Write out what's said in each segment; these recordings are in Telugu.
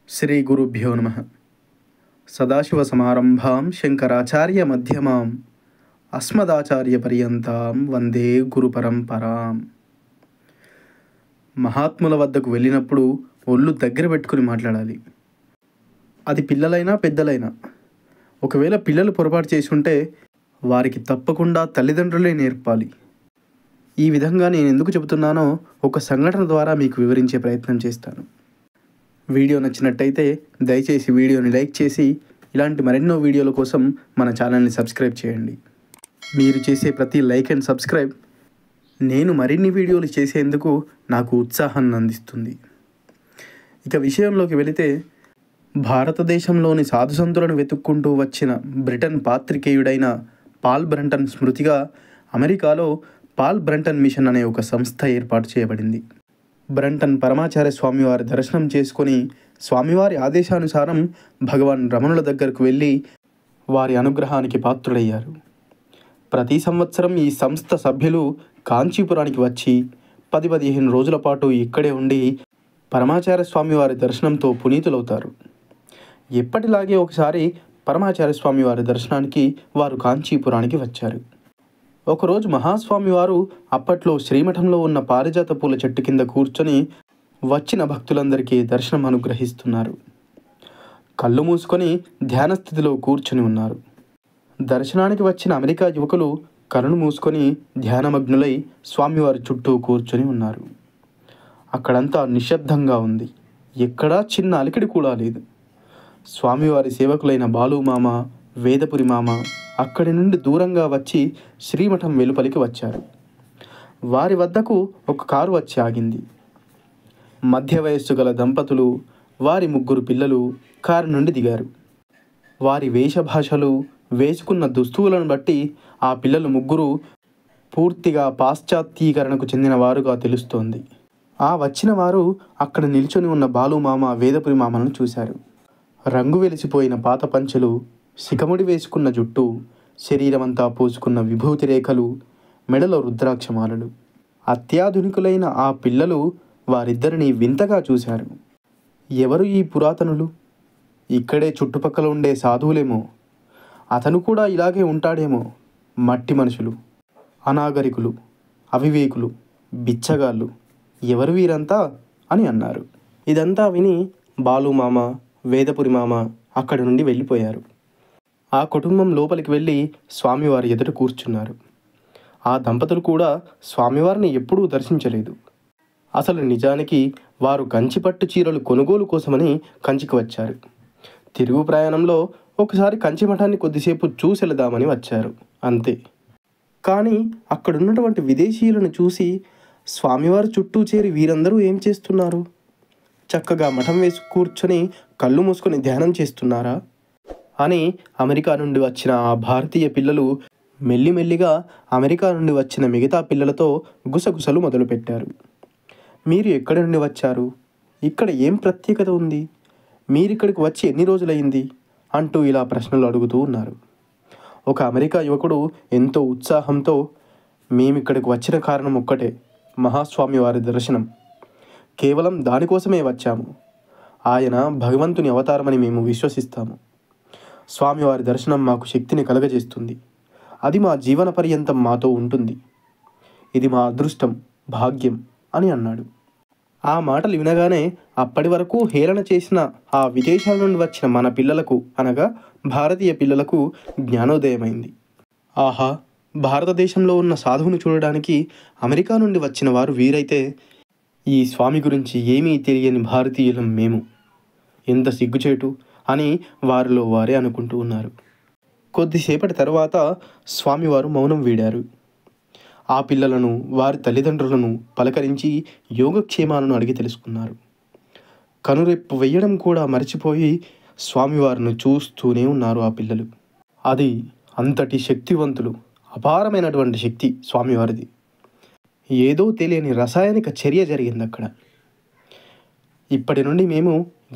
శ్రీ గురుభ్యో నమ. సదాశివసమారంభాం శంకరాచార్య మధ్యమాం అస్మదాచార్య పర్యంతం వందే గురు పరంపరాం. మహాత్ముల వద్దకు వెళ్ళినప్పుడు ఒళ్ళు దగ్గర పెట్టుకుని మాట్లాడాలి. అది పిల్లలైనా పెద్దలైనా. ఒకవేళ పిల్లలు పొరపాటు చేసి ఉంటే వారికి తప్పకుండా తల్లిదండ్రులే నేర్పాలి. ఈ విధంగా నేను ఎందుకు చెబుతున్నానో ఒక సంఘటన ద్వారా మీకు వివరించే ప్రయత్నం చేస్తాను. వీడియో నచ్చినట్టయితే దయచేసి వీడియోని లైక్ చేసి ఇలాంటి మరెన్నో వీడియోల కోసం మన ఛానల్ని సబ్స్క్రైబ్ చేయండి. మీరు చేసే ప్రతి లైక్ అండ్ సబ్స్క్రైబ్ నేను మరిన్ని వీడియోలు చేసేందుకు నాకు ఉత్సాహాన్ని అందిస్తుంది. ఇక విషయంలోకి వెళితే, భారతదేశంలోని సాధుసంతులను వెతుక్కుంటూ వచ్చిన బ్రిటన్ పాత్రికేయుడైన పాల్ బ్రంటన్ స్మృతిగా అమెరికాలో పాల్ బ్రంటన్ మిషన్ అనే ఒక సంస్థ ఏర్పాటు చేయబడింది. బ్రంటన్ పరమాచార్య స్వామివారి దర్శనం చేసుకొని స్వామివారి ఆదేశానుసారం భగవాన్ రమణుల దగ్గరకు వెళ్ళి వారి అనుగ్రహానికి పాత్రుడయ్యారు. ప్రతి సంవత్సరం ఈ సంస్థ సభ్యులు కాంచీపురానికి వచ్చి 10-15 రోజుల పాటు ఇక్కడే ఉండి పరమాచార్య స్వామివారి దర్శనంతో పునీతులవుతారు. ఎప్పటిలాగే ఒకసారి పరమాచార్య స్వామివారి దర్శనానికి వారు కాంచీపురానికి వచ్చారు. ఒకరోజు మహాస్వామివారు అప్పట్లో శ్రీమఠంలో ఉన్న పారిజాత పూల చెట్టు కింద కూర్చొని వచ్చిన భక్తులందరికీ దర్శనం అనుగ్రహిస్తున్నారు. కళ్ళు మూసుకొని ధ్యానస్థితిలో కూర్చొని ఉన్నారు. దర్శనానికి వచ్చిన అమెరికా యువకులు కళ్ళు మూసుకొని ధ్యానమగ్నులై స్వామివారి చుట్టూ కూర్చొని ఉన్నారు. అక్కడంతా నిశ్శబ్దంగా ఉంది. ఎక్కడా చిన్న అలికిడి కూడా లేదు. స్వామివారి సేవకులైన బాలుమామ, వేదపురి మామ అక్కడి నుండి దూరంగా వచ్చి శ్రీమఠం వెలుపలికి వచ్చారు. వారి వద్దకు ఒక కారు వచ్చి ఆగింది. మధ్య వయస్సు గల దంపతులు, వారి 3 పిల్లలు కారు నుండి దిగారు. వారి వేషభాషలు, వేసుకున్న దుస్తువులను బట్టి ఆ పిల్లలు 3 పూర్తిగా పాశ్చాత్యీకరణకు చెందిన వారుగా తెలుస్తోంది. ఆ వచ్చిన వారు అక్కడ నిల్చొని ఉన్న బాలుమామ, వేదపురి మామలను చూశారు. రంగు వెలిసిపోయిన పాత పంచెలు, శిఖముడి వేసుకున్న జుట్టు, శరీరమంతా పూసుకున్న విభూతి రేఖలు, మెడలో రుద్రాక్షమాలలు. అత్యాధునికులైన ఆ పిల్లలు వారిద్దరిని వింతగా చూశారు. ఎవరు ఈ పురాతనులు? ఇక్కడే చుట్టుపక్కల ఉండే సాధువులేమో. అతను కూడా ఇలాగే ఉంటాడేమో. మట్టి మనుషులు, అనాగరికులు, అవివేకులు, బిచ్చగాళ్ళు, ఎవరు వీరంతా అని అన్నారు. ఇదంతా విని బాలుమామ, వేదపురి మామ అక్కడి నుండి వెళ్ళిపోయారు. ఆ కుటుంబం లోపలికి వెళ్ళి స్వామివారి ఎదుట కూర్చున్నారు. ఆ దంపతులు కూడా స్వామివారిని ఎప్పుడూ దర్శించలేదు. అసలు నిజానికి వారు కంచిపట్టు చీరలు కొనుగోలు కోసమని కంచికి వచ్చారు. తిరుగు ప్రయాణంలో ఒకసారి కంచి మఠాన్ని కొద్దిసేపు చూసెళదామని వచ్చారు, అంతే. కానీ అక్కడున్నటువంటి విదేశీయులను చూసి స్వామివారి చుట్టూ చేరి వీరందరూ ఏం చేస్తున్నారు? చక్కగా మఠం వేసి కూర్చొని కళ్ళు మూసుకొని ధ్యానం చేస్తున్నారా అని అమెరికా నుండి వచ్చిన ఆ భారతీయ పిల్లలు మెల్లిమెల్లిగా అమెరికా నుండి వచ్చిన మిగతా పిల్లలతో గుసగుసలు మొదలుపెట్టారు. మీరు ఎక్కడి నుండి వచ్చారు? ఇక్కడ ఏం ప్రత్యేకత ఉంది? మీరిక్కడికి వచ్చి ఎన్ని రోజులైంది? అంటూ ఇలా ప్రశ్నలు అడుగుతూ ఉన్నారు. ఒక అమెరికా యువకుడు ఎంతో ఉత్సాహంతో, మేమిక్కడికి వచ్చిన కారణం ఒక్కటే, మహాస్వామి వారి దర్శనం. కేవలం దానికోసమే వచ్చాము. ఆయన భగవంతుని అవతారమని మేము విశ్వసిస్తాము. స్వామివారి దర్శనం మాకు శక్తిని కలగజేస్తుంది. అది మా జీవన పర్యంతం మాతో ఉంటుంది. ఇది మా అదృష్టం, భాగ్యం అని అన్నాడు. ఆ మాటలు వినగానే అప్పటి వరకు హేళన చేసిన ఆ విదేశాల నుండి వచ్చిన మన పిల్లలకు, అనగా భారతీయ పిల్లలకు జ్ఞానోదయమైంది. ఆహా, భారతదేశంలో ఉన్న సాధువును చూడడానికి అమెరికా నుండి వచ్చిన వారు వీరైతే ఈ స్వామి గురించి ఏమీ తెలియని భారతీయులం మేము, ఎంత సిగ్గుచేటు అని వారిలో వారే అనుకుంటూ ఉన్నారు. కొద్దిసేపటి తర్వాత స్వామివారు మౌనం వీడారు. ఆ పిల్లలను, వారి తల్లిదండ్రులను పలకరించి యోగక్షేమాలను అడిగి తెలుసుకున్నారు. కనురెప్పు వెయ్యడం కూడా మర్చిపోయి స్వామివారిని చూస్తూనే ఉన్నారు ఆ పిల్లలు. అది అంతటి శక్తివంతులు, అపారమైనటువంటి శక్తి స్వామివారిది. ఏదో తెలియని రసాయనిక చర్య జరిగింది అక్కడ. ఇప్పటి నుండి మేము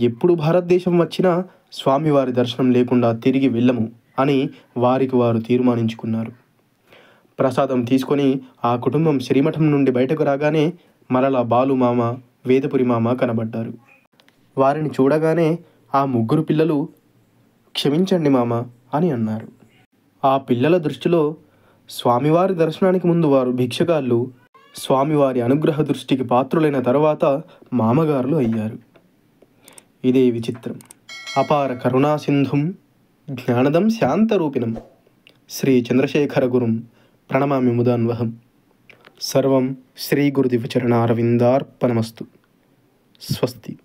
ఎప్పుడు భారతదేశం వచ్చినా స్వామివారి దర్శనం లేకుండా తిరిగి వెళ్ళము అని వారికి వారు తీర్మానించుకున్నారు. ప్రసాదం తీసుకొని ఆ కుటుంబం శ్రీమఠం నుండి బయటకు రాగానే మరలా బాలుమామ, వేదపురి మామ కనబడ్డారు. వారిని చూడగానే ఆ ముగ్గురు పిల్లలు క్షమించండి మామ అని అన్నారు. ఆ పిల్లల దృష్టిలో స్వామివారి దర్శనానికి ముందు వారు భిక్షగాళ్ళు, స్వామివారి అనుగ్రహ దృష్టికి పాత్రులైన తర్వాత మామగారులు అయ్యారు. ఇదే విచిత్రం. అపార కరుణాసింధుం జ్ఞానదం శాంతరూపిణం శ్రీ చంద్రశేఖర గురుం ప్రణమామి ముదాన్వహం. సర్వం శ్రీ గురుదివచరణారవిందార్పణమస్తు. స్వస్తి.